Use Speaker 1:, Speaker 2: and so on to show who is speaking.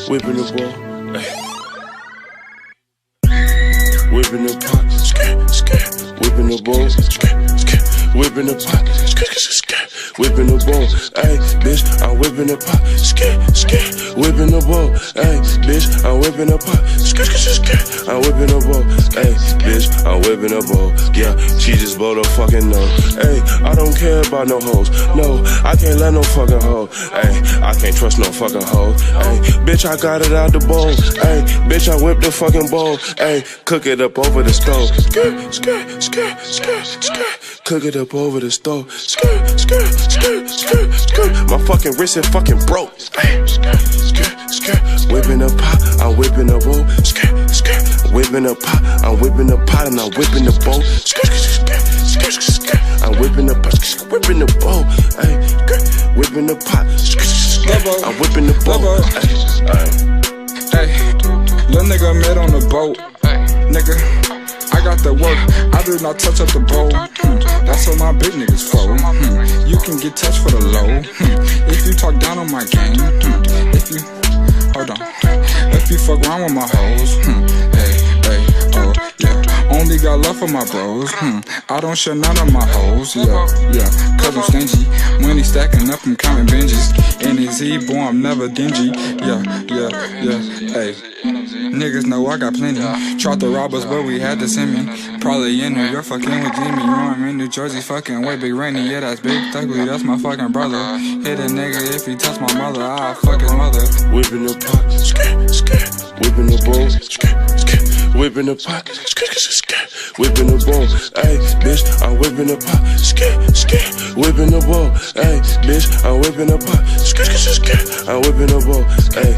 Speaker 1: whipping the ball, ay. Whipping the pot, whipping the ball, whipping the pot, whipping the ball, ay, bitch, I'm whipping the pot, whipping the ball, ay, bitch, I'm whipping the pot, I'm whipping the ball, ay, bitch, I'm whipping the ball, yeah, she just blowed her fucking nose, ay, I don't care about no hoes, no, I can't let no fucking hoe, ay, I can't trust no fucking hoe, ay, bitch, I got it out the bowl, ay, bitch, I whipped the fucking bowl, ay, cook it up over the stove, cook it up over the stove, my fucking wrist is fucking broke, ay, whipping the pot, I'm whipping the bowl, whipping the pot, I'm whipping the pot and I'm whipping the bowl, I'm whipping the pot, whipping the bowl, ay, whipping the pot, I'm whipping the bowl,
Speaker 2: ay, little nigga met on the boat, nigga, I got the work, I did not touch up the bowl, that's what my big niggas for, you can get touched for the low, if you talk down on my game, if you, hold on, if you fuck around with my hoes, hey, oh, yeah, only got love for my bros, I don't share none of my hoes, yeah, cause I'm stingy, when he stacking up, I'm counting binges, in his E, boy, I'm never dingy, yeah, hey, niggas know I got plenty, tried to rob us, but we had to send me, probably in New York fucking with Jimmy, you know I'm in New Jersey fucking way big rainy, yeah, that's big ugly, that's my fucking brother, hit a nigga if he touch my mother, I'll fuck his mother,
Speaker 1: whipping the pot, whipping the bowl, whipping the pot, whipping the ball, ay, bitch, I'm whipping the pot, whipping the ball, ay, bitch, I'm whipping the pot, I'm whipping the ball, ay,